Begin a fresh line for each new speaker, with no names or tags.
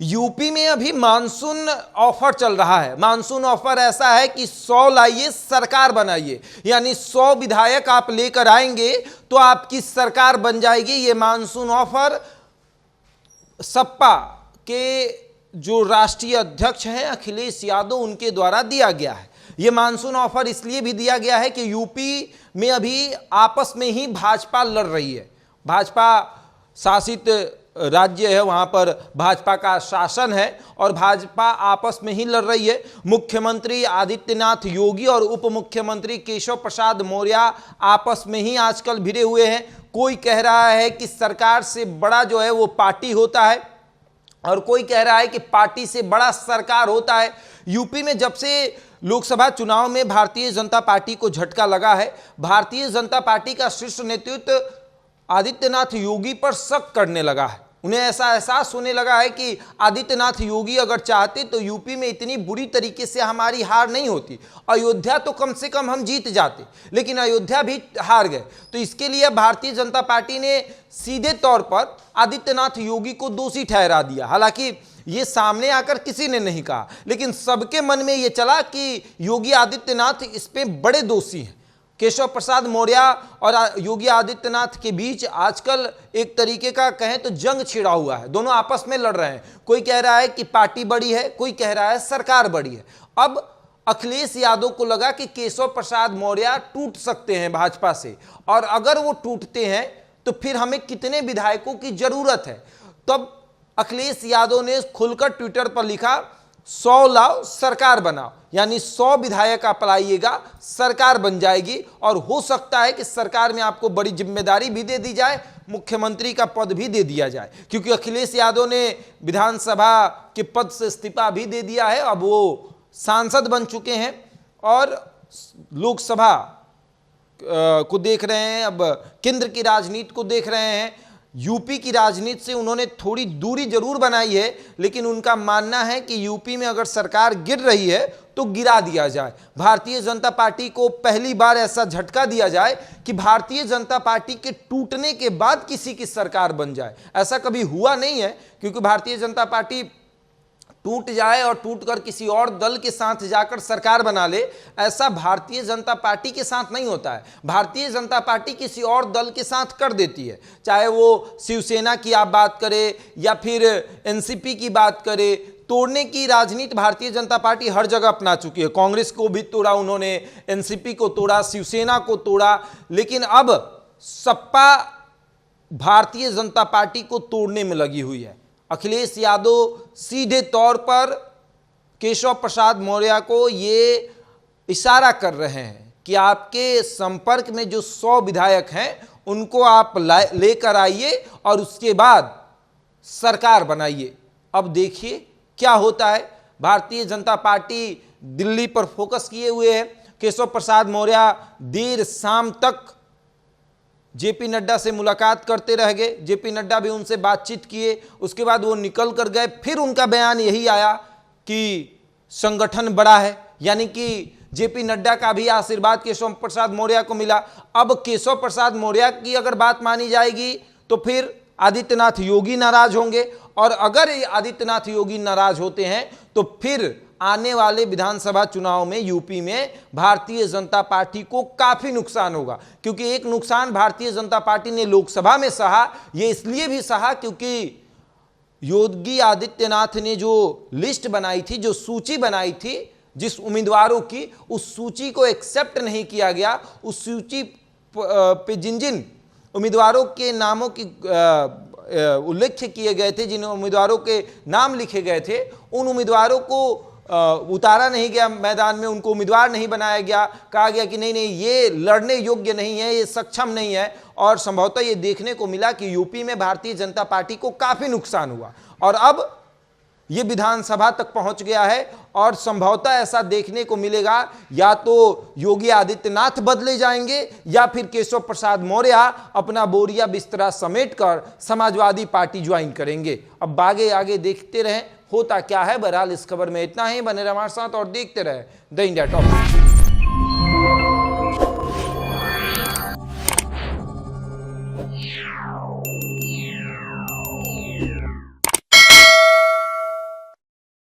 UP में अभी monsoon offer चल रहा है। मानसून ऑफर ऐसा है कि 100 लाइए सरकार बनाइए, यानी 100 विधायक आप लेकर आएंगे तो आपकी सरकार बन जाएगी। ये मानसून ऑफर सपा के जो राष्ट्रीय अध्यक्ष हैं अखिलेश यादव, उनके द्वारा दिया गया है। ये मानसून ऑफर इसलिए भी दिया गया है कि यूपी में अभी आपस में ही भाजपा लड़ रही है। भाजपा शासित राज्य है, वहां पर भाजपा का शासन है और भाजपा आपस में ही लड़ रही है। मुख्यमंत्री आदित्यनाथ योगी और उप मुख्यमंत्री केशव प्रसाद मौर्य आपस में ही आजकल भिड़े हुए हैं। कोई कह रहा है कि सरकार से बड़ा जो है वो पार्टी होता है और कोई कह रहा है कि पार्टी से बड़ा सरकार होता है। यूपी में जब से लोकसभा चुनाव में भारतीय जनता पार्टी को झटका लगा है, भारतीय जनता पार्टी का शीर्ष नेतृत्व आदित्यनाथ योगी पर शक करने लगा है। उन्हें ऐसा एहसास होने लगा है कि आदित्यनाथ योगी अगर चाहते तो यूपी में इतनी बुरी तरीके से हमारी हार नहीं होती। अयोध्या तो कम से कम हम जीत जाते, लेकिन अयोध्या भी हार गए। तो इसके लिए भारतीय जनता पार्टी ने सीधे तौर पर आदित्यनाथ योगी को दोषी ठहरा दिया। हालांकि ये सामने आकर किसी ने नहीं कहा, लेकिन सबके मन में ये चला कि योगी आदित्यनाथ इस पे बड़े दोषी हैं। केशव प्रसाद मौर्य और योगी आदित्यनाथ के बीच आजकल एक तरीके का कहें तो जंग छिड़ा हुआ है। दोनों आपस में लड़ रहे हैं। कोई कह रहा है कि पार्टी बड़ी है, कोई कह रहा है सरकार बड़ी है। अब अखिलेश यादव को लगा कि केशव प्रसाद मौर्य टूट सकते हैं भाजपा से, और अगर वो टूटते हैं तो फिर हमें कितने विधायकों की जरूरत है। तब अखिलेश यादव ने खुलकर ट्विटर पर लिखा, 100 लाओ सरकार बनाओ, यानी 100 विधायक आप लाइएगा सरकार बन जाएगी। और हो सकता है कि सरकार में आपको बड़ी जिम्मेदारी भी दे दी जाए, मुख्यमंत्री का पद भी दे दिया जाए, क्योंकि अखिलेश यादव ने विधानसभा के पद से इस्तीफा भी दे दिया है। अब वो सांसद बन चुके हैं और लोकसभा को देख रहे हैं, अब केंद्र की राजनीति को देख रहे हैं। यूपी की राजनीति से उन्होंने थोड़ी दूरी जरूर बनाई है, लेकिन उनका मानना है कि यूपी में अगर सरकार गिर रही है तो गिरा दिया जाए। भारतीय जनता पार्टी को पहली बार ऐसा झटका दिया जाए कि भारतीय जनता पार्टी के टूटने के बाद किसी की सरकार बन जाए। ऐसा कभी हुआ नहीं है, क्योंकि भारतीय जनता पार्टी टूट जाए और टूटकर किसी और दल के साथ जाकर सरकार बना ले, ऐसा भारतीय जनता पार्टी के साथ नहीं होता है। भारतीय जनता पार्टी किसी और दल के साथ कर देती है, चाहे वो शिवसेना की आप बात करें या फिर एनसीपी की बात करें। तोड़ने की राजनीति भारतीय जनता पार्टी हर जगह अपना चुकी है। कांग्रेस को भी तोड़ा उन्होंने, एनसीपी को तोड़ा, शिवसेना को तोड़ा, लेकिन अब सपा भारतीय जनता पार्टी को तोड़ने में लगी हुई है। अखिलेश यादव सीधे तौर पर केशव प्रसाद मौर्य को ये इशारा कर रहे हैं कि आपके संपर्क में जो 100 विधायक हैं उनको आप लेकर आइए और उसके बाद सरकार बनाइए। अब देखिए क्या होता है। भारतीय जनता पार्टी दिल्ली पर फोकस किए हुए है। केशव प्रसाद मौर्य देर शाम तक जेपी नड्डा से मुलाकात करते रह गए। जेपी नड्डा भी उनसे बातचीत किए, उसके बाद वो निकल कर गए। फिर उनका बयान यही आया कि संगठन बड़ा है, यानी कि जेपी नड्डा का भी आशीर्वाद केशव प्रसाद मौर्य को मिला। अब केशव प्रसाद मौर्य की अगर बात मानी जाएगी तो फिर आदित्यनाथ योगी नाराज होंगे, और अगर आदित्यनाथ योगी नाराज होते हैं तो फिर आने वाले विधानसभा चुनाव में यूपी में भारतीय जनता पार्टी को काफी नुकसान होगा। क्योंकि एक नुकसान भारतीय जनता पार्टी ने लोकसभा में सहा, ये इसलिए भी सहा क्योंकि योगी आदित्यनाथ ने जो लिस्ट बनाई थी, जो सूची बनाई थी जिस उम्मीदवारों की, उस सूची को एक्सेप्ट नहीं किया गया। उस सूची पे जिन जिन उम्मीदवारों के नामों की उल्लेख किए गए थे, जिन उम्मीदवारों के नाम लिखे गए थे, उन उम्मीदवारों को उतारा नहीं गया मैदान में, उनको उम्मीदवार नहीं बनाया गया। कहा गया कि नहीं नहीं, ये लड़ने योग्य नहीं है, ये सक्षम नहीं है। और संभवतः ये देखने को मिला कि यूपी में भारतीय जनता पार्टी को काफी नुकसान हुआ और अब ये विधानसभा तक पहुंच गया है। और संभवतः ऐसा देखने को मिलेगा, या तो योगी आदित्यनाथ बदले जाएंगे या फिर केशव प्रसाद मौर्य अपना बोरिया बिस्तरा समेटकर समाजवादी पार्टी ज्वाइन करेंगे। अब आगे आगे देखते रहें होता क्या है। बहरहाल इस खबर में इतना ही। बने रहे हमारे साथ और देखते रहे द इंडिया टॉप।